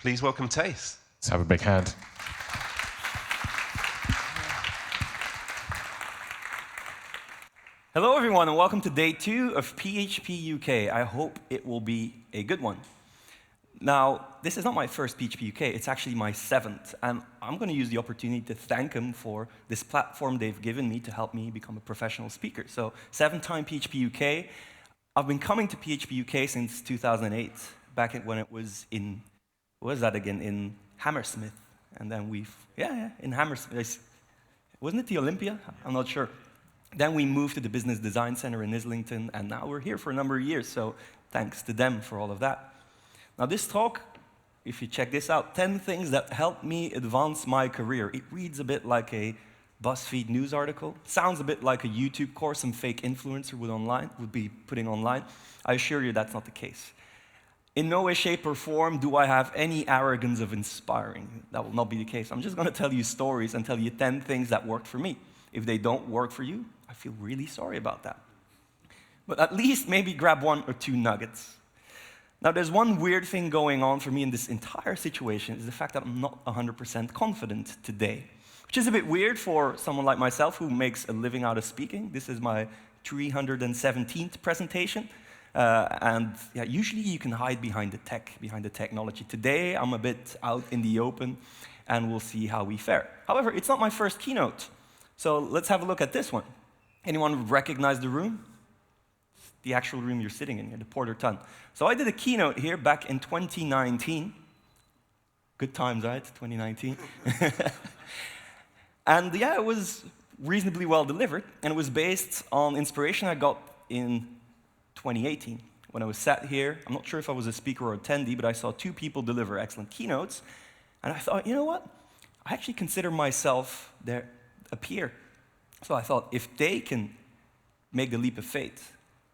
Please welcome Thijs. Let's have a big hand. Hello, everyone, and welcome to day 2 of PHP UK. I hope it will be a good one. Now, this is not my first PHP UK, it's actually my 7th, and I'm going to use the opportunity to thank them for this platform they've given me to help me become a professional speaker. So, 7th-time PHP UK. I've been coming to PHP UK since 2008, back when it was in, what was that again, in Hammersmith. And then in Hammersmith. Wasn't it the Olympia? I'm not sure. Then we moved to the Business Design Center in Islington, and now we're here for a number of years, so thanks to them for all of that. Now this talk, if you check this out, 10 things that helped me advance my career. It reads a bit like a Buzzfeed news article, sounds a bit like a YouTube course some fake influencer would be putting online. I assure you that's not the case. In no way, shape, or form do I have any arrogance of inspiring. That will not be the case. I'm just going to tell you stories and tell you 10 things that worked for me. If they don't work for you, I feel really sorry about that. But at least maybe grab 1 or 2 nuggets. Now, there's one weird thing going on for me in this entire situation, is the fact that I'm not 100% confident today, which is a bit weird for someone like myself who makes a living out of speaking. This is my 317th presentation. Usually you can hide behind the tech, behind the technology. Today, I'm a bit out in the open, and we'll see how we fare. However, it's not my first keynote. So let's have a look at this one. Anyone recognize the room? The actual room you're sitting in, the Porter Ton. So I did a keynote here back in 2019. Good times, right? 2019. And yeah, it was reasonably well delivered, and it was based on inspiration I got in 2018. When I was sat here, I'm not sure if I was a speaker or attendee, but I saw 2 people deliver excellent keynotes, and I thought, you know what? I actually consider myself a peer. So I thought, if they can make the leap of faith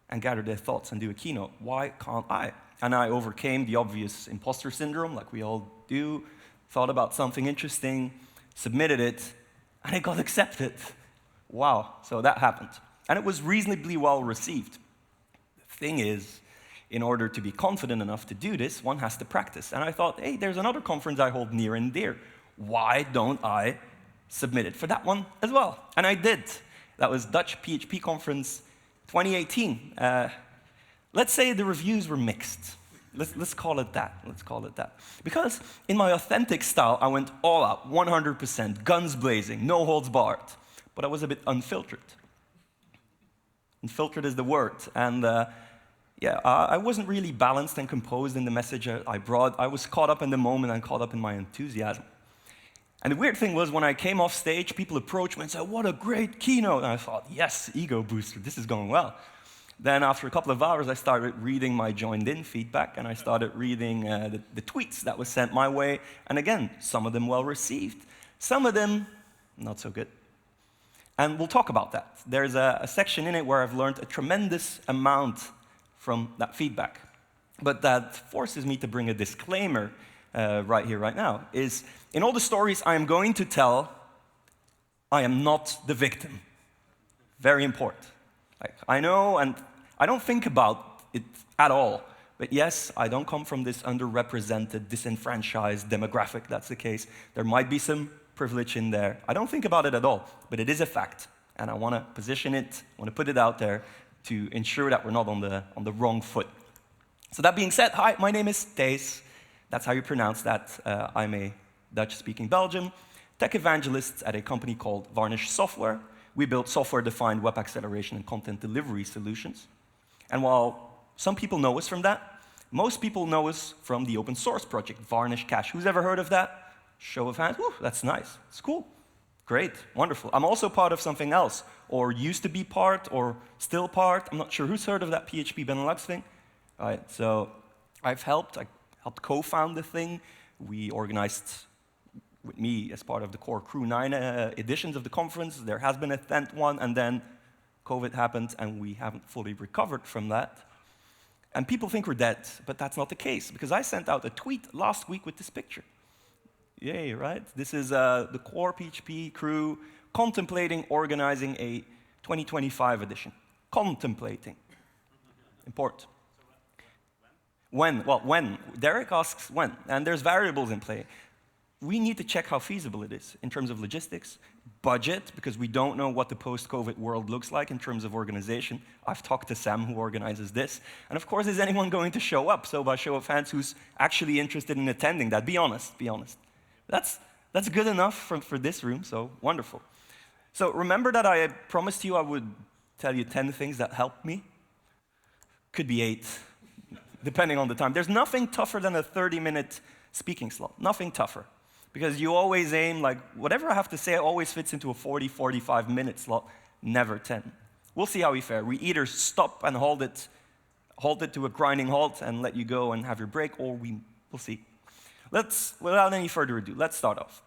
and gather their thoughts and do a keynote, why can't I? And I overcame the obvious imposter syndrome, like we all do, thought about something interesting, submitted it, and it got accepted. Wow, so that happened. And it was reasonably well received. The thing is, in order to be confident enough to do this, one has to practice. And I thought, hey, there's another conference I hold near and dear. Why don't I submit it for that one as well? And I did. That was Dutch PHP Conference 2018. Let's say the reviews were mixed. Let's call it that. Let's call it that. Because in my authentic style, I went all out, 100%, guns blazing, no holds barred. But I was a bit unfiltered. Unfiltered is the word. And I wasn't really balanced and composed in the message I brought. I was caught up in the moment and caught up in my enthusiasm. And the weird thing was, when I came off stage, people approached me and said, what a great keynote. And I thought, yes, ego booster, this is going well. Then after a couple of hours, I started reading my joined-in feedback, and I started reading the tweets that was sent my way. And again, some of them well-received, some of them not so good. And we'll talk about that. There's a section in it where I've learned a tremendous amount from that feedback. But that forces me to bring a disclaimer right here, right now, is in all the stories I am going to tell, I am not the victim. Very important. I know, and I don't think about it at all, but yes, I don't come from this underrepresented, disenfranchised demographic. That's the case. There might be some privilege in there. I don't think about it at all, but it is a fact, and I want to position it, I want to put it out there to ensure that we're not on the wrong foot. So that being said, hi, my name is Thijs. That's how you pronounce that. I'm a Dutch-speaking Belgian, tech evangelist at a company called Varnish Software. We build software-defined web acceleration and content delivery solutions. And while some people know us from that, most people know us from the open source project, Varnish Cache. Who's ever heard of that? Show of hands. Woo, that's nice. It's cool. Great. Wonderful. I'm also part of something else, or used to be part, or still part. I'm not sure who's heard of that PHP Benelux thing. All right, so I helped co-found the thing. We organized, with me as part of the core crew, 9 editions of the conference. There has been a 10th one, and then COVID happened, and we haven't fully recovered from that. And people think we're dead, but that's not the case, because I sent out a tweet last week with this picture. Yay, right? This is the core PHP crew contemplating organizing a 2025 edition. Contemplating. Important. When? Well, when. Derek asks when, and there's variables in play. We need to check how feasible it is in terms of logistics, budget, because we don't know what the post-COVID world looks like in terms of organization. I've talked to Sam, who organizes this. And of course, is anyone going to show up? So by show of hands, who's actually interested in attending that? Be honest, be honest. That's good enough for this room, so wonderful. So remember that I promised you I would tell you 10 things that helped me? Could be 8, depending on the time. There's nothing tougher than a 30-minute speaking slot, nothing tougher. Because you always aim, like, whatever I have to say always fits into a 40, 45-minute slot, never 10. We'll see how we fare. We either stop and hold it to a grinding halt and let you go and have your break, or we'll see. Without any further ado, let's start off.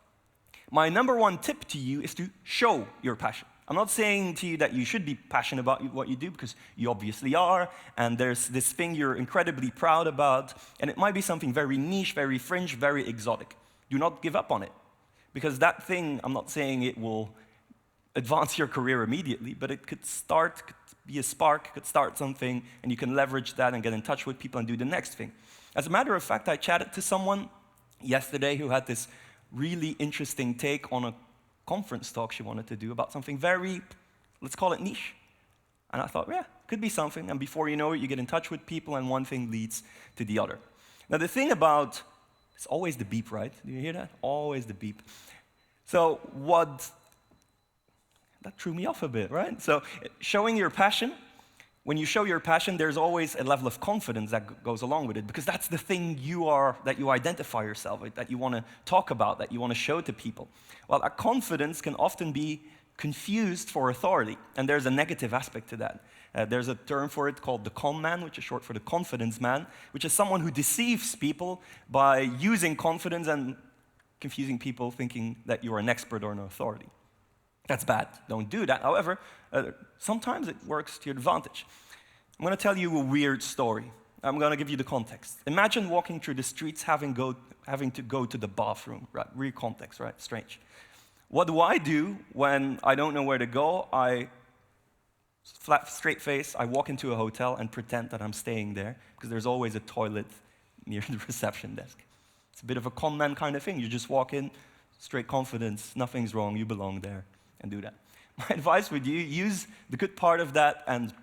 My number 1 tip to you is to show your passion. I'm not saying to you that you should be passionate about what you do, because you obviously are, and there's this thing you're incredibly proud about, and it might be something very niche, very fringe, very exotic. Do not give up on it, because that thing, I'm not saying it will advance your career immediately, but it could be a spark, could start something, and you can leverage that and get in touch with people and do the next thing. As a matter of fact, I chatted to someone yesterday who had this really interesting take on a conference talk she wanted to do about something very, let's call it niche. And I thought, yeah, could be something, and before you know it, you get in touch with people, and one thing leads to the other. Now, the thing about it's always the beep, right? Do you hear that? Always the beep. So that threw me off a bit, right? So showing your passion, when you show your passion, there's always a level of confidence that goes along with it, because that's the thing that you identify yourself with, that you want to talk about, that you want to show to people. Well, that confidence can often be confused for authority, and there's a negative aspect to that. There's a term for it called the con man, which is short for the confidence man, which is someone who deceives people by using confidence and confusing people thinking that you're an expert or an authority. That's bad. Don't do that. However, sometimes it works to your advantage. I'm going to tell you a weird story. I'm going to give you the context. Imagine walking through the streets having to go to the bathroom. Right? Real context, right? Strange. What do I do when I don't know where to go? Flat, straight face, I walk into a hotel and pretend that I'm staying there, because there's always a toilet near the reception desk. It's a bit of a con man kind of thing. You just walk in, straight confidence, nothing's wrong, you belong there, and do that. My advice with you, use the good part of that, and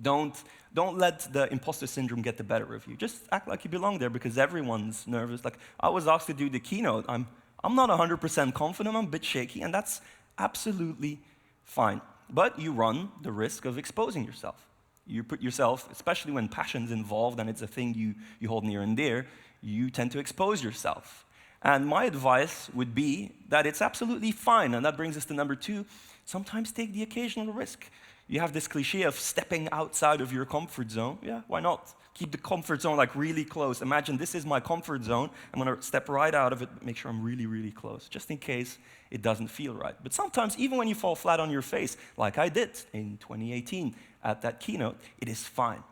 don't let the imposter syndrome get the better of you. Just act like you belong there, because everyone's nervous. Like, I was asked to do the keynote. I'm not 100% confident, I'm a bit shaky, and that's absolutely fine. But you run the risk of exposing yourself. You put yourself, especially when passion's involved and it's a thing you hold near and dear, you tend to expose yourself. And my advice would be that it's absolutely fine, and that brings us to number 2, sometimes take the occasional risk. You have this cliche of stepping outside of your comfort zone. Yeah, why not? Keep the comfort zone like really close. Imagine this is my comfort zone. I'm going to step right out of it, make sure I'm really, really close, just in case it doesn't feel right. But sometimes, even when you fall flat on your face, like I did in 2018 at that keynote, it is fine.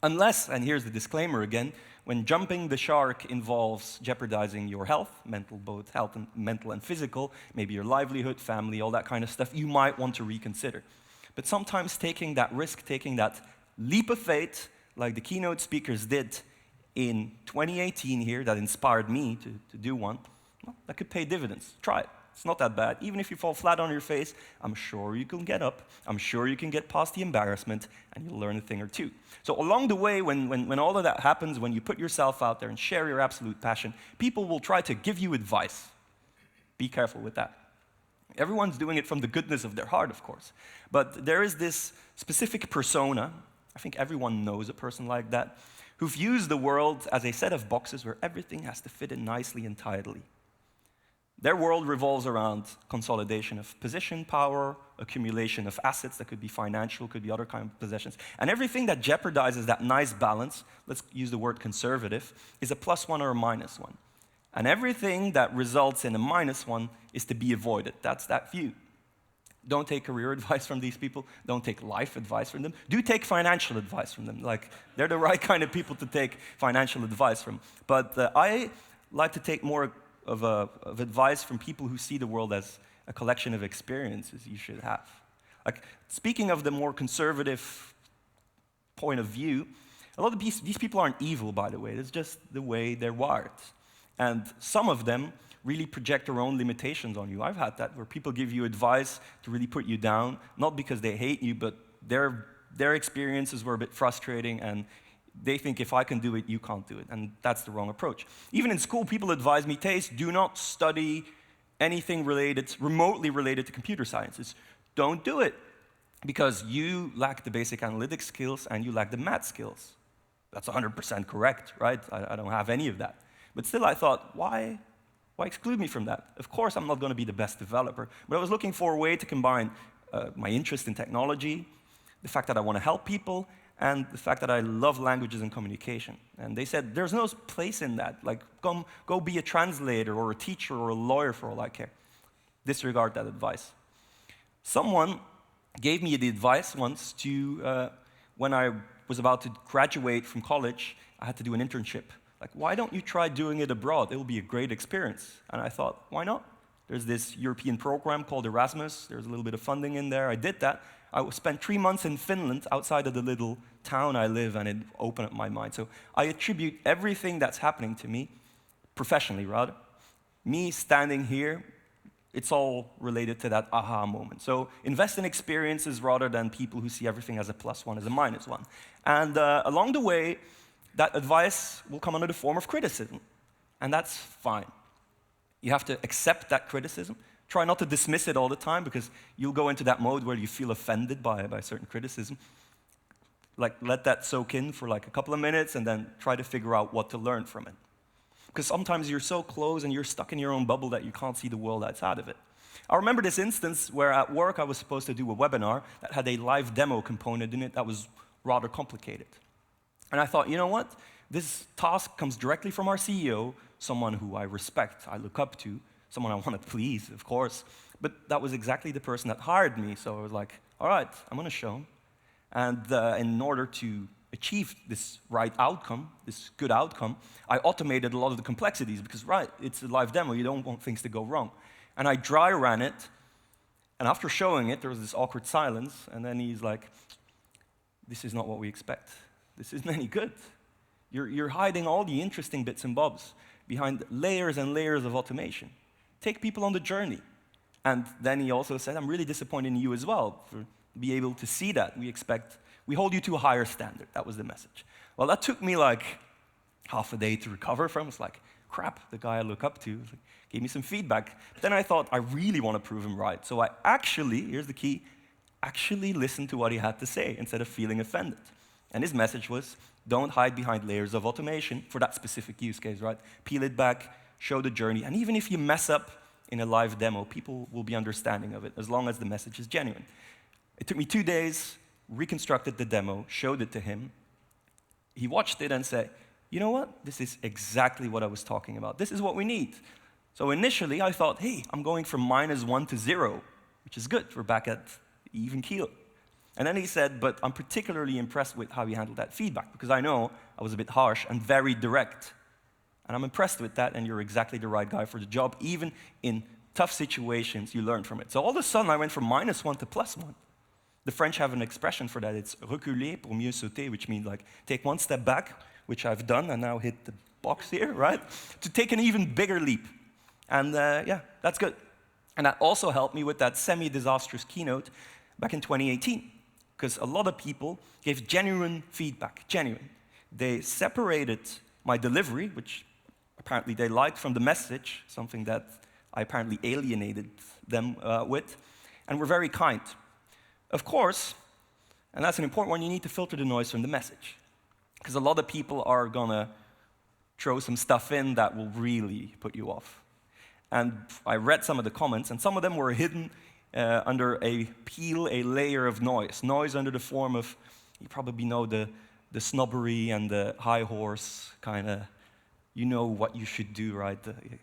Unless, and here's the disclaimer again, when jumping the shark involves jeopardizing your health, both health and mental and physical, maybe your livelihood, family, all that kind of stuff, you might want to reconsider. But sometimes taking that risk, taking that leap of faith, like the keynote speakers did in 2018 here, that inspired me to do one, well, that could pay dividends. Try it. It's not that bad. Even if you fall flat on your face, I'm sure you can get up. I'm sure you can get past the embarrassment, and you'll learn a thing or two. So along the way, when all of that happens, when you put yourself out there and share your absolute passion, people will try to give you advice. Be careful with that. Everyone's doing it from the goodness of their heart, of course. But there is this specific persona, I think everyone knows a person like that, who views the world as a set of boxes where everything has to fit in nicely and tidily. Their world revolves around consolidation of position, power, accumulation of assets that could be financial, could be other kind of possessions. And everything that jeopardizes that nice balance, let's use the word conservative, is a +1 or a -1. And everything that results in a -1 is to be avoided. That's that view. Don't take career advice from these people. Don't take life advice from them. Do take financial advice from them. Like, they're the right kind of people to take financial advice from. But I like to take more of advice from people who see the world as a collection of experiences you should have. Like, speaking of the more conservative point of view, A lot of these people aren't evil, by the way. It's just the way they're wired. And some of them really project their own limitations on you. I've had that, where people give you advice to really put you down, not because they hate you, but their experiences were a bit frustrating, and they think if I can do it, you can't do it. And that's the wrong approach. Even in school, people advise me, Thijs, do not study anything remotely related to computer sciences. Don't do it, because you lack the basic analytics skills and you lack the math skills. That's 100% correct, right? I don't have any of that. But still, I thought, why exclude me from that? Of course, I'm not going to be the best developer, but I was looking for a way to combine my interest in technology, the fact that I want to help people, and the fact that I love languages and communication. And they said, there's no place in that. Like, go be a translator or a teacher or a lawyer for all I care. Disregard that advice. Someone gave me the advice once to, when I was about to graduate from college, I had to do an internship. Like, why don't you try doing it abroad? It will be a great experience. And I thought, why not? There's this European program called Erasmus. There's a little bit of funding in there. I did that. I spent 3 months in Finland, outside of the little town I live, and it opened up my mind. So I attribute everything that's happening to me, professionally rather, me standing here, it's all related to that aha moment. So invest in experiences rather than people who see everything as a +1, as a -1. And along the way, that advice will come under the form of criticism. And that's fine. You have to accept that criticism. Try not to dismiss it all the time, because you'll go into that mode where you feel offended by certain criticism. Like, let that soak in for like a couple of minutes and then try to figure out what to learn from it. Because sometimes you're so close and you're stuck in your own bubble that you can't see the world outside of it. I remember this instance where at work I was supposed to do a webinar that had a live demo component in it that was rather complicated. And I thought, you know what? This task comes directly from our CEO, someone who I respect, I look up to, someone I want to please, of course. But that was exactly the person that hired me, so I was like, all right, I'm going to show him. And in order to achieve this right outcome, this good outcome, I automated a lot of the complexities, because, right, it's a live demo, you don't want things to go wrong. And I dry ran it, and after showing it, there was this awkward silence, and then he's like, this is not what we expect. This isn't any good. You're hiding all the interesting bits and bobs behind layers and layers of automation. Take people on the journey. And then he also said, I'm really disappointed in you as well, for be able to see that. We hold you to a higher standard. That was the message. Well, that took me like half a day to recover from. It's like, crap, the guy I look up to gave me some feedback. But then I thought, I really want to prove him right. So I actually, here's the key, actually listened to what he had to say instead of feeling offended. And his message was, don't hide behind layers of automation for that specific use case, right? Peel it back, show the journey. And even if you mess up in a live demo, people will be understanding of it, as long as the message is genuine. It took me 2 days, reconstructed the demo, showed it to him. He watched it and said, you know what? This is exactly what I was talking about. This is what we need. So initially, I thought, hey, I'm going from -1 to 0, which is good. We're back at even keel. And then he said, but I'm particularly impressed with how you handled that feedback, because I know I was a bit harsh and very direct. And I'm impressed with that, and you're exactly the right guy for the job. Even in tough situations, you learn from it. So all of a sudden, I went from -1 to +1. The French have an expression for that. It's reculer pour mieux sauter, which means like take one step back, which I've done, and now hit the box here, right? To take an even bigger leap. And yeah, that's good. And that also helped me with that semi-disastrous keynote back in 2018. Because a lot of people gave genuine feedback, genuine. They separated my delivery, which apparently they liked, from the message, something that I apparently alienated them with, and were very kind. Of course, and that's an important one, you need to filter the noise from the message. Because a lot of people are gonna throw some stuff in that will really put you off. And I read some of the comments, and some of them were hidden under a layer of noise. Noise under the form of, you probably know the snobbery and the high horse kind of, you know what you should do, right? A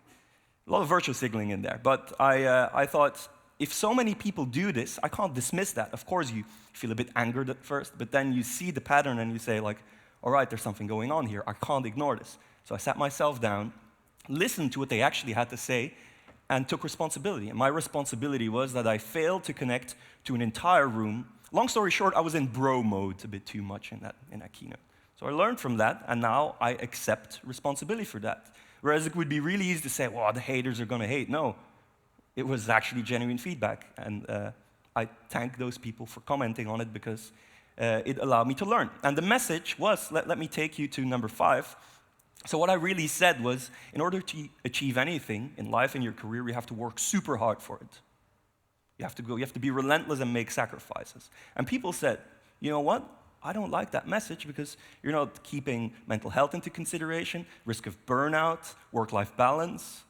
lot of virtue signaling in there. But I thought, if so many people do this, I can't dismiss that. Of course, you feel a bit angered at first, but then you see the pattern and you say, like, all right, there's something going on here. I can't ignore this. So I sat myself down, listened to what they actually had to say, and took responsibility. And my responsibility was that I failed to connect to an entire room. Long story short, I was in bro mode a bit too much in that keynote. So I learned from that, and now I accept responsibility for that. Whereas it would be really easy to say, well, the haters are going to hate. No, it was actually genuine feedback, and I thank those people for commenting on it because it allowed me to learn. And the message was, let me take you to number 5. So what I really said was, in order to achieve anything in life and your career, you have to work super hard for it. You have to be relentless and make sacrifices. And people said, you know what? I don't like that message because you're not keeping mental health into consideration, risk of burnout, work-life balance.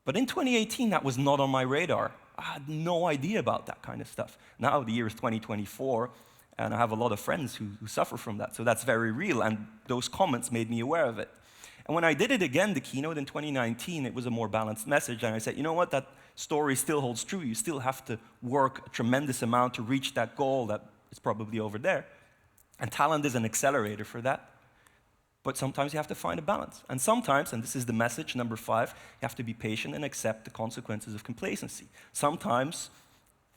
But in 2018, that was not on my radar. I had no idea about that kind of stuff. Now the year is 2024, and I have a lot of friends who suffer from that. So that's very real, and those comments made me aware of it. And when I did it again, the keynote in 2019, it was a more balanced message, and I said, you know what, that story still holds true. You still have to work a tremendous amount to reach that goal that is probably over there. And talent is an accelerator for that. But sometimes you have to find a balance. And sometimes, and this is the message, number 5, you have to be patient and accept the consequences of complacency. Sometimes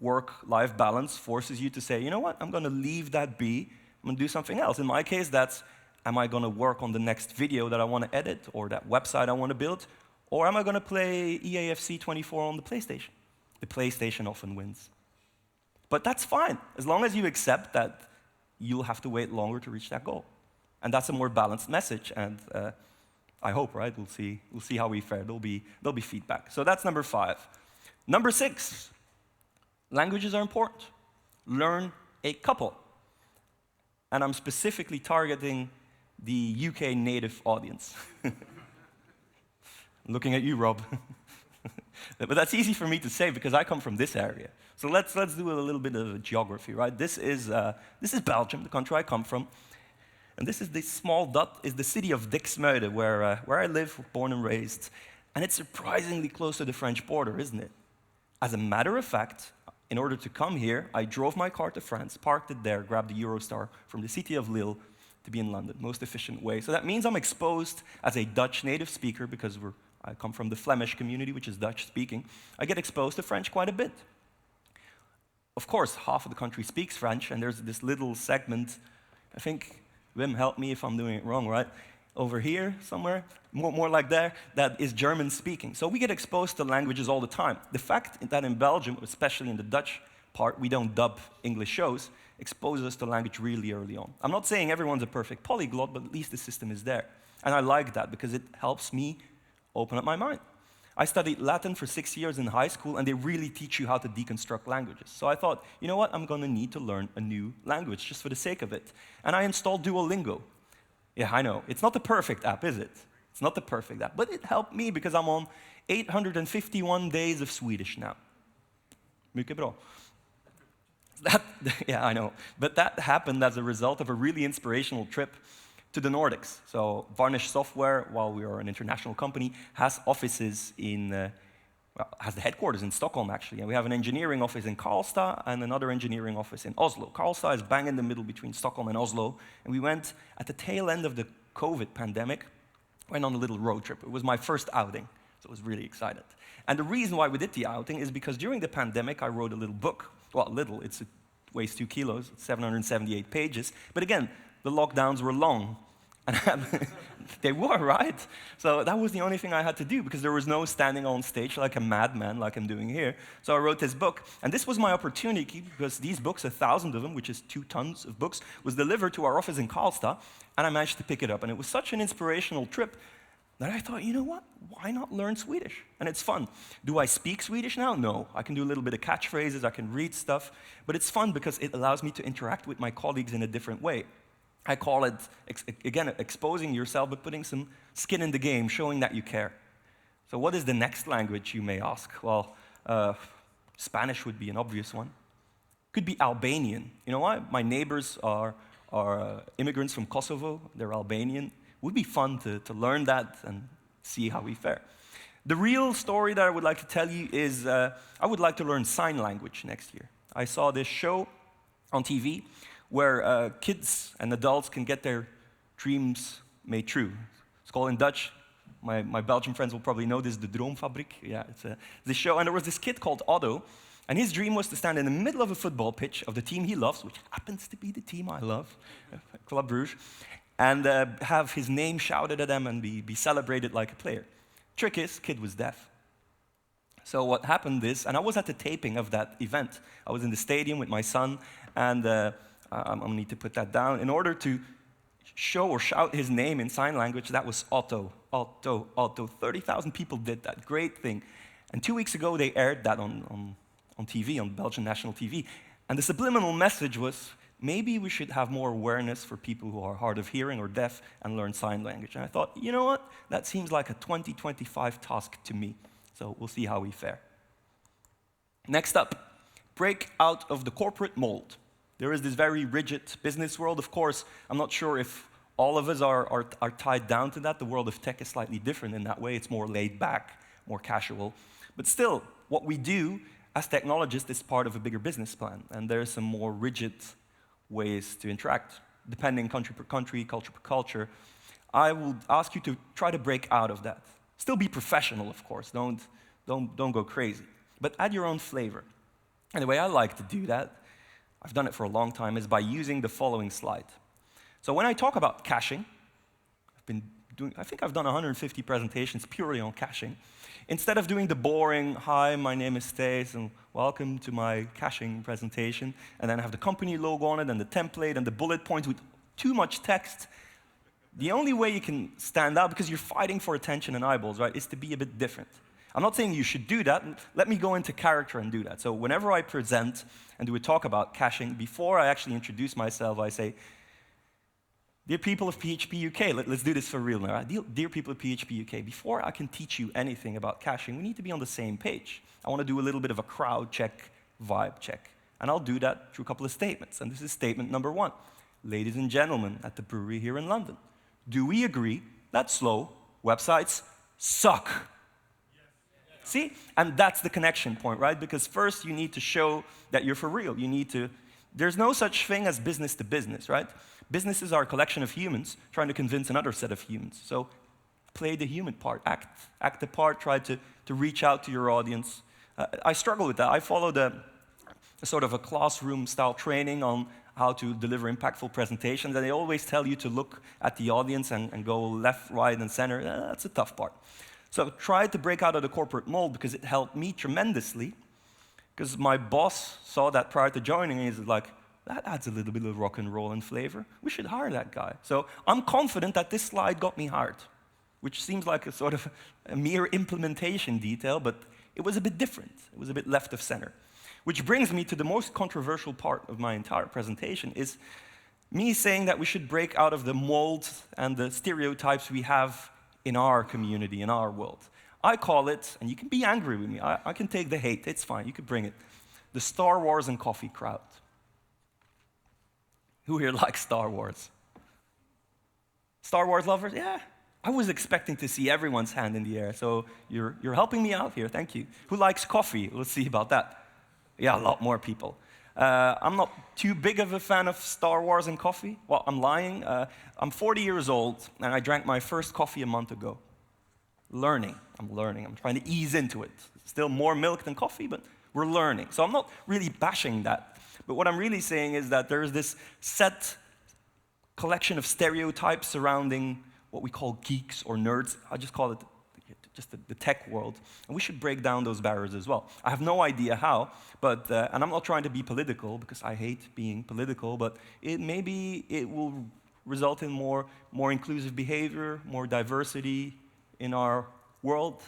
work-life balance forces you to say, you know what, I'm going to leave that be, I'm going to do something else. In my case, that's, am I going to work on the next video that I want to edit, or that website I want to build, or am I going to play EAFC 24 on the PlayStation? The PlayStation often wins. But that's fine, as long as you accept that you'll have to wait longer to reach that goal. And that's a more balanced message, and I hope, right? We'll see how we fare. There'll be feedback. So that's number 5. Number 6, languages are important. Learn a couple. And I'm specifically targeting the UK native audience. I'm looking at you, Rob. But that's easy for me to say because I come from this area. So let's do a little bit of geography, right? This is Belgium, the country I come from. And this small dot is the city of Dixmude, where I live, born and raised. And it's surprisingly close to the French border, isn't it? As a matter of fact, in order to come here, I drove my car to France, parked it there, grabbed the Eurostar from the city of Lille to be in London, most efficient way. So that means I'm exposed as a Dutch native speaker because I come from the Flemish community, which is Dutch speaking. I get exposed to French quite a bit. Of course, half of the country speaks French, and there's this little segment, I think, Wim, help me if I'm doing it wrong, right? Over here, somewhere, more like there, that is German speaking. So we get exposed to languages all the time. The fact that in Belgium, especially in the Dutch part, we don't dub English shows, exposes us to language really early on. I'm not saying everyone's a perfect polyglot, but at least the system is there. And I like that because it helps me open up my mind. I studied Latin for 6 years in high school, and they really teach you how to deconstruct languages. So I thought, you know what, I'm going to need to learn a new language just for the sake of it. And I installed Duolingo. Yeah, I know. It's not the perfect app, is it? It's not the perfect app. But it helped me because I'm on 851 days of Swedish now. Mycket bra. Yeah, I know. But that happened as a result of a really inspirational trip to the Nordics. So Varnish Software, while we are an international company, has offices has the headquarters in Stockholm, actually. And we have an engineering office in Karlstad and another engineering office in Oslo. Karlstad is bang in the middle between Stockholm and Oslo. And we went at the tail end of the COVID pandemic, went on a little road trip. It was my first outing, so I was really excited. And the reason why we did the outing is because during the pandemic, I wrote a little book. Well, little, it weighs 2 kilos, 778 pages. But again, the lockdowns were long. And they were, right? So that was the only thing I had to do because there was no standing on stage like a madman like I'm doing here. So I wrote this book. And this was my opportunity because these books, 1,000 of them, which is 2 tons of books, was delivered to our office in Karlstad. And I managed to pick it up. And it was such an inspirational trip that I thought, you know what? Why not learn Swedish? And it's fun. Do I speak Swedish now? No. I can do a little bit of catchphrases. I can read stuff. But it's fun because it allows me to interact with my colleagues in a different way. I call it, again, exposing yourself, but putting some skin in the game, showing that you care. So what is the next language, you may ask? Well, Spanish would be an obvious one. Could be Albanian. You know why? My neighbors are immigrants from Kosovo. They're Albanian. It would be fun to learn that and see how we fare. The real story that I would like to tell you is I would like to learn sign language next year. I saw this show on TV where kids and adults can get their dreams made true. It's called in Dutch, my Belgian friends will probably know this, the Droomfabrik. Yeah, it's this show. And there was this kid called Otto, and his dream was to stand in the middle of a football pitch of the team he loves, which happens to be the team I love, Club Brugge. and have his name shouted at them and be celebrated like a player. Trick is, kid was deaf. So what happened is, and I was at the taping of that event. I was in the stadium with my son, and I'm going to need to put that down. In order to show or shout his name in sign language, that was Otto, Otto, Otto. 30,000 people did that. Great thing. And 2 weeks ago, they aired that on TV, on Belgian national TV. And the subliminal message was, maybe we should have more awareness for people who are hard of hearing or deaf and learn sign language. And I thought, you know what? That seems like a 2025 task to me. So we'll see how we fare. Next up, break out of the corporate mold. There is this very rigid business world. Of course, I'm not sure if all of us are tied down to that. The world of tech is slightly different in that way. It's more laid back, more casual. But still, what we do as technologists is part of a bigger business plan. And there are some more rigid ways to interact, depending country per country, culture per culture. I would ask you to try to break out of that. Still be professional, of course. Don't go crazy. But add your own flavor. And the way I like to do that, I've done it for a long time, is by using the following slide. So when I talk about caching, I think I've done 150 presentations purely on caching. Instead of doing the boring, hi, my name is Thijs, and welcome to my caching presentation, and then have the company logo on it, and the template, and the bullet points with too much text, the only way you can stand out, because you're fighting for attention and eyeballs, right, is to be a bit different. I'm not saying you should do that. Let me go into character and do that. So whenever I present and do a talk about caching, before I actually introduce myself, I say, dear people of PHP UK, let's do this for real now. Dear people of PHP UK, before I can teach you anything about caching, we need to be on the same page. I want to do a little bit of a crowd check, vibe check. And I'll do that through a couple of statements. And this is statement number 1. Ladies and gentlemen at the brewery here in London, do we agree that slow websites suck? See? And that's the connection point, right? Because first you need to show that you're for real. There's no such thing as business to business, right? Businesses are a collection of humans trying to convince another set of humans. So play the human part, act the part, try to reach out to your audience. I struggle with that. I followed a sort of a classroom-style training on how to deliver impactful presentations, and they always tell you to look at the audience and go left, right, and center. That's a tough part. So I tried to break out of the corporate mold because it helped me tremendously, because my boss saw that prior to joining, and he's like, that adds a little bit of rock and roll and flavor. We should hire that guy. So I'm confident that this slide got me hired, which seems like a sort of a mere implementation detail, but it was a bit different. It was a bit left of center. Which brings me to the most controversial part of my entire presentation, is me saying that we should break out of the mold and the stereotypes we have in our community, in our world. I call it, and you can be angry with me, I can take the hate, it's fine, you can bring it, the Star Wars and coffee crowd. Who here likes Star Wars? Star Wars lovers? Yeah. I was expecting to see everyone's hand in the air, so you're helping me out here, thank you. Who likes coffee? Let's see about that. Yeah, a lot more people. I'm not too big of a fan of Star Wars and coffee. Well, I'm lying. I'm 40 years old, and I drank my first coffee a month ago. I'm learning. I'm trying to ease into it. Still more milk than coffee, but we're learning. So I'm not really bashing that. But what I'm really saying is that there's this set collection of stereotypes surrounding what we call geeks or nerds. I just call it just the tech world. And we should break down those barriers as well. I have no idea how, but, and I'm not trying to be political because I hate being political, but maybe it will result in more inclusive behavior, more diversity in our world.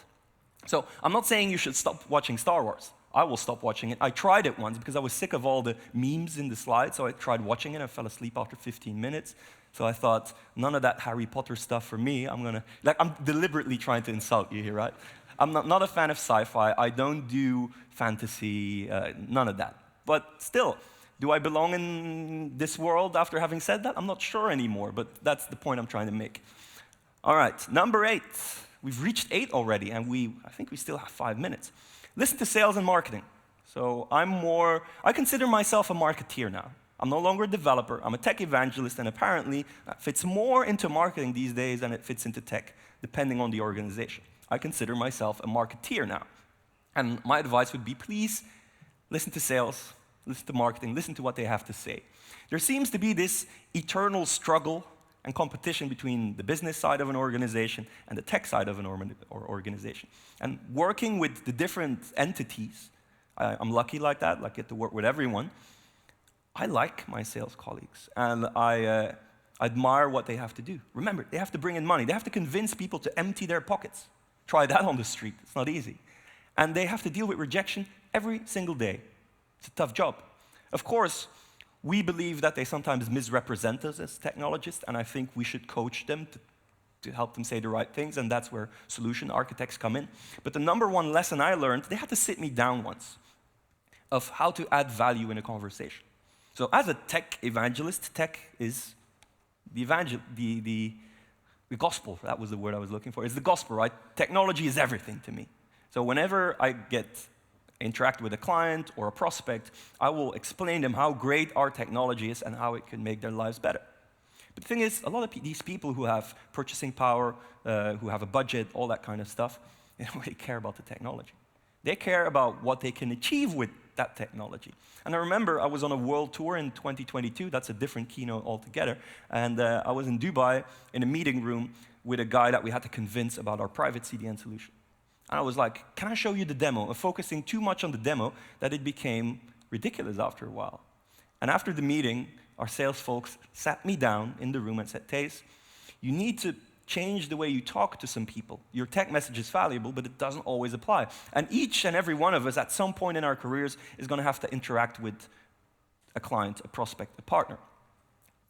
So I'm not saying you should stop watching Star Wars. I will stop watching it. I tried it once because I was sick of all the memes in the slides, so I tried watching it. I fell asleep after 15 minutes. So I thought, none of that Harry Potter stuff for me. I'm deliberately trying to insult you here, right? I'm not a fan of sci-fi. I don't do fantasy, none of that. But still, do I belong in this world after having said that? I'm not sure anymore, but that's the point I'm trying to make. All right, number 8. We've reached 8 already, and I think we still have 5 minutes. Listen to sales and marketing. So I consider myself a marketeer now. I'm no longer a developer, I'm a tech evangelist, and apparently that fits more into marketing these days than it fits into tech, depending on the organization. I consider myself a marketeer now. And my advice would be, please listen to sales, listen to marketing, listen to what they have to say. There seems to be this eternal struggle and competition between the business side of an organization and the tech side of an organization. And working with the different entities, I'm lucky like that, I get to work with everyone. I like my sales colleagues, and I admire what they have to do. Remember, they have to bring in money. They have to convince people to empty their pockets. Try that on the street. It's not easy. And they have to deal with rejection every single day. It's a tough job. Of course, we believe that they sometimes misrepresent us as technologists, and I think we should coach them to help them say the right things, and that's where solution architects come in. But the number one lesson I learned, they had to sit me down once, of how to add value in a conversation. So as a tech evangelist, tech is the gospel. That was the word I was looking for. It's the gospel, right? Technology is everything to me. So whenever I interact with a client or a prospect, I will explain to them how great our technology is and how it can make their lives better. But the thing is, a lot of these people who have purchasing power, who have a budget, all that kind of stuff, they don't really care about the technology. They care about what they can achieve with that technology. And I remember I was on a world tour in 2022. That's a different keynote altogether. And I was in Dubai in a meeting room with a guy that we had to convince about our private CDN solution. And I was like, can I show you the demo? And focusing too much on the demo that it became ridiculous after a while. And after the meeting, our sales folks sat me down in the room and said, Thijs, you need to change the way you talk to some people. Your tech message is valuable, but it doesn't always apply. And each and every one of us at some point in our careers is going to have to interact with a client, a prospect, a partner.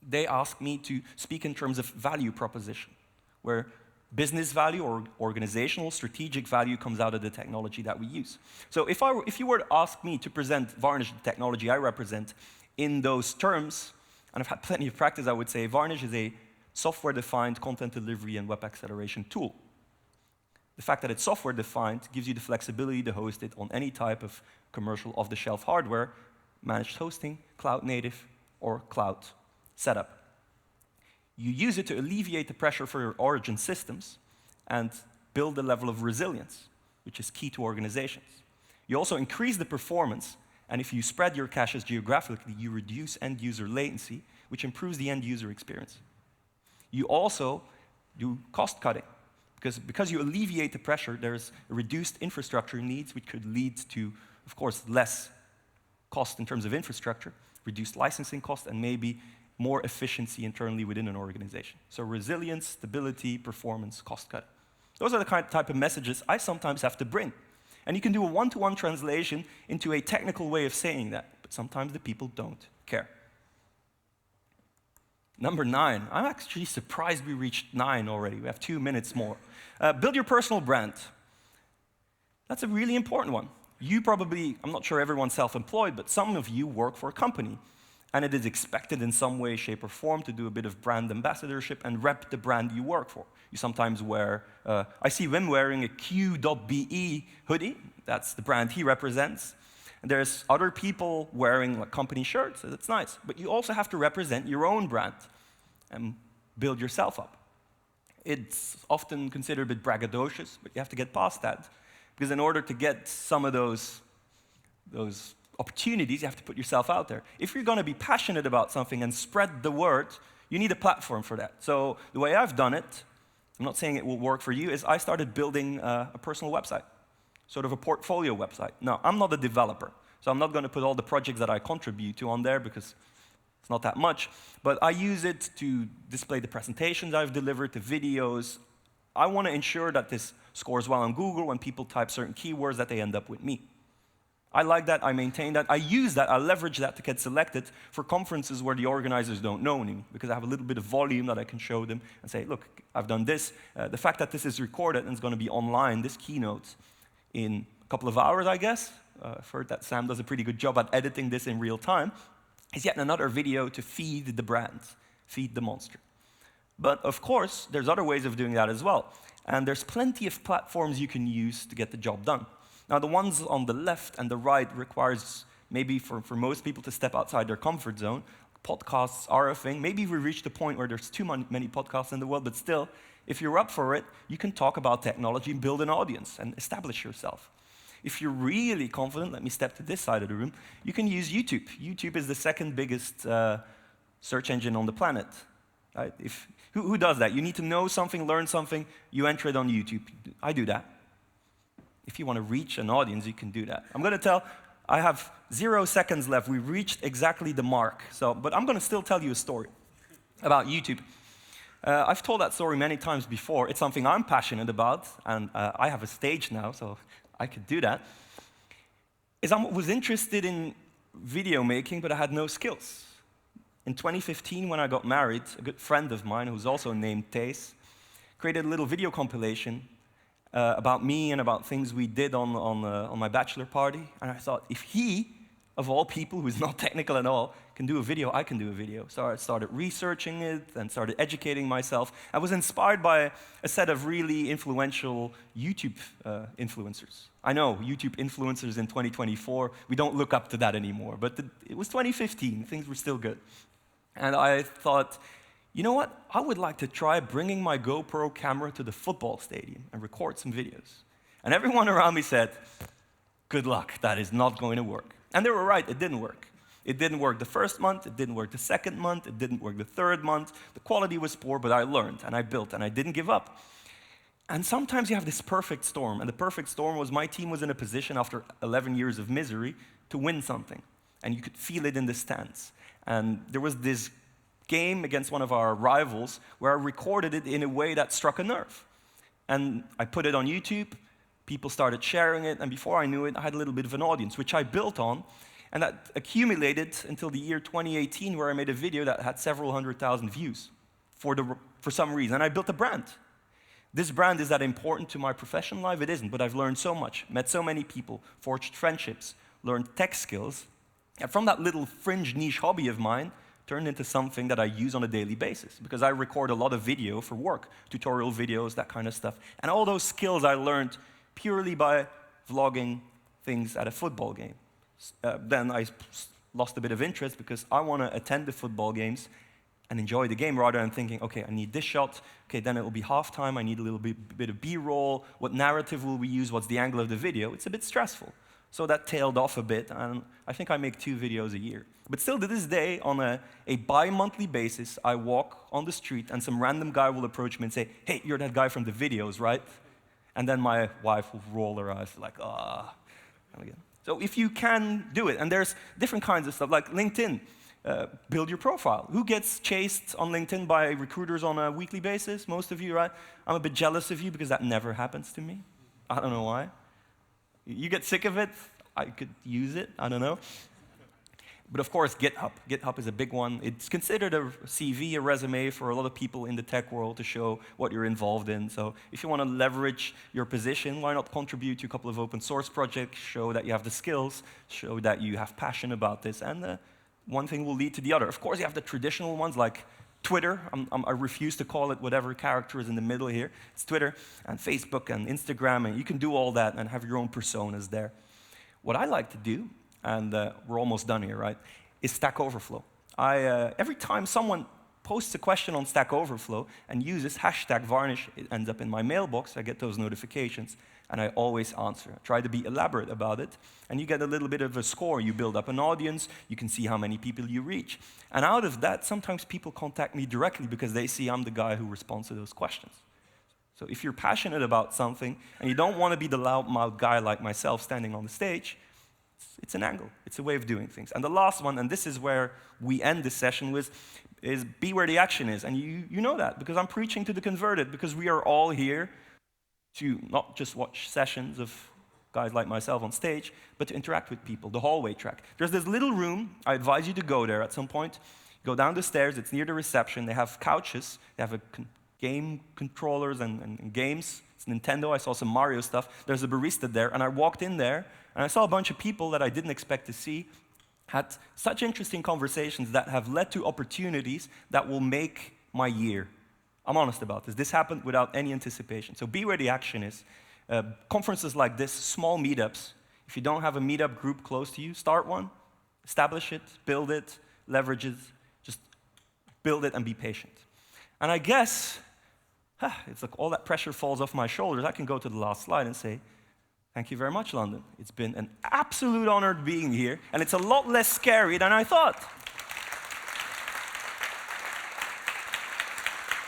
They asked me to speak in terms of value proposition, where business value or organizational strategic value comes out of the technology that we use. So if you were to ask me to present Varnish, the technology I represent, in those terms, and I've had plenty of practice, I would say Varnish is a software-defined content delivery and web acceleration tool. The fact that it's software-defined gives you the flexibility to host it on any type of commercial off-the-shelf hardware, managed hosting, cloud-native, or cloud setup. You use it to alleviate the pressure for your origin systems and build a level of resilience, which is key to organizations. You also increase the performance, and if you spread your caches geographically, you reduce end-user latency, which improves the end-user experience. You also do cost cutting, because you alleviate the pressure, there's reduced infrastructure needs, which could lead to, of course, less cost in terms of infrastructure, reduced licensing cost, and maybe more efficiency internally within an organization. So resilience, stability, performance, cost cut. Those are the type of messages I sometimes have to bring. And you can do a one-to-one translation into a technical way of saying that, but sometimes the people don't care. Number 9. I'm actually surprised we reached 9 already. We have 2 minutes more. Build your personal brand. That's a really important one. You probably, I'm not sure everyone's self-employed, but some of you work for a company. And it is expected in some way, shape, or form to do a bit of brand ambassadorship and rep the brand you work for. You sometimes wear, I see Wim wearing a Q.be hoodie. That's the brand he represents. And there's other people wearing company shirts. So that's nice. But you also have to represent your own brand and build yourself up. It's often considered a bit braggadocious, but you have to get past that. Because in order to get some of those opportunities, you have to put yourself out there. If you're going to be passionate about something and spread the word, you need a platform for that. So the way I've done it, I'm not saying it will work for you, is I started building a personal website, sort of a portfolio website. Now, I'm not a developer, so I'm not going to put all the projects that I contribute to on there because it's not that much, but I use it to display the presentations I've delivered, the videos. I want to ensure that this scores well on Google when people type certain keywords that they end up with me. I like that, I maintain that, I use that, I leverage that to get selected for conferences where the organizers don't know me, because I have a little bit of volume that I can show them and say, look, I've done this. The fact that this is recorded and it's going to be online, this keynote, in a couple of hours, I guess. I've heard that Sam does a pretty good job at editing this in real time. Is yet another video to feed the brand, feed the monster. But of course, there's other ways of doing that as well. And there's plenty of platforms you can use to get the job done. Now, the ones on the left and the right requires maybe for most people to step outside their comfort zone. Podcasts are a thing. Maybe we reached a point where there's too many podcasts in the world, but still, if you're up for it, you can talk about technology and build an audience and establish yourself. If you're really confident, let me step to this side of the room, you can use YouTube. YouTube is the second biggest search engine on the planet. Right? If Who does that? You need to know something, learn something, you enter it on YouTube. I do that. If you want to reach an audience, you can do that. I'm going to tell, I have 0 seconds left. We reached exactly the mark. But I'm going to still tell you a story about YouTube. I've told that story many times before. It's something I'm passionate about, and I have a stage now, so I could do that. I was interested in video making, but I had no skills. In 2015, when I got married, a good friend of mine, who's also named Thijs, created a little video compilation about me and about things we did on my bachelor party. And I thought, if he, of all people, who's not technical at all, can do a video, I can do a video. So I started researching it and started educating myself. I was inspired by a set of really influential YouTube influencers. I know, YouTube influencers in 2024, we don't look up to that anymore. But it was 2015, things were still good. And I thought, you know what? I would like to try bringing my GoPro camera to the football stadium and record some videos. And everyone around me said, good luck, that is not going to work. And they were right, it didn't work. It didn't work the first month, it didn't work the second month, it didn't work the third month. The quality was poor, but I learned, and I built, and I didn't give up. And sometimes you have this perfect storm, and the perfect storm was my team was in a position after 11 years of misery to win something. And you could feel it in the stands. And there was this game against one of our rivals where I recorded it in a way that struck a nerve. And I put it on YouTube, people started sharing it, and before I knew it, I had a little bit of an audience, which I built on. And that accumulated until the year 2018, where I made a video that had several 100,000 views for some reason. And I built a brand. This brand, is that important to my professional life? It isn't, but I've learned so much, met so many people, forged friendships, learned tech skills. And from that little fringe niche hobby of mine, turned into something that I use on a daily basis, because I record a lot of video for work, tutorial videos, that kind of stuff. And all those skills I learned purely by vlogging things at a football game. Then I lost a bit of interest because I want to attend the football games and enjoy the game rather than thinking, okay, I need this shot, okay, then it will be halftime, I need a little bit of B-roll, what narrative will we use, what's the angle of the video? It's a bit stressful. So that tailed off a bit, and I think I make 2 videos a year. But still, to this day, on a bi-monthly basis, I walk on the street and some random guy will approach me and say, hey, you're that guy from the videos, right? And then my wife will roll her eyes like, ah. So if you can do it, and there's different kinds of stuff, like LinkedIn, build your profile. Who gets chased on LinkedIn by recruiters on a weekly basis? Most of you, right? I'm a bit jealous of you because that never happens to me. I don't know why. You get sick of it, I could use it, I don't know. But of course, GitHub. GitHub is a big one. It's considered a CV, a resume for a lot of people in the tech world to show what you're involved in. So if you want to leverage your position, why not contribute to a couple of open source projects, show that you have the skills, show that you have passion about this, and one thing will lead to the other. Of course, you have the traditional ones like Twitter. I refuse to call it whatever character is in the middle here. It's Twitter and Facebook and Instagram, and you can do all that and have your own personas there. What I like to do, and we're almost done here, right, is Stack Overflow. Every time someone posts a question on Stack Overflow and uses #Varnish, it ends up in my mailbox, I get those notifications, and I always answer. I try to be elaborate about it, and you get a little bit of a score. You build up an audience, you can see how many people you reach. And out of that, sometimes people contact me directly because they see I'm the guy who responds to those questions. So if you're passionate about something, and you don't want to be the loudmouth guy like myself standing on the stage, it's an angle. It's a way of doing things. And the last one, and this is where we end this session with, is be where the action is. And you know that, because I'm preaching to the converted, because we are all here to not just watch sessions of guys like myself on stage, but to interact with people, the hallway track. There's this little room. I advise you to go there at some point. Go down the stairs. It's near the reception. They have couches. They have game controllers and games. It's Nintendo. I saw some Mario stuff. There's a barista there, and I walked in there, and I saw a bunch of people that I didn't expect to see, had such interesting conversations that have led to opportunities that will make my year. I'm honest about this. This happened without any anticipation. So be where the action is. Conferences like this, small meetups. If you don't have a meetup group close to you, start one, establish it, build it, leverage it, just build it and be patient. And I guess, it's like all that pressure falls off my shoulders. I can go to the last slide and say, thank you very much, London. It's been an absolute honor being here, and it's a lot less scary than I thought.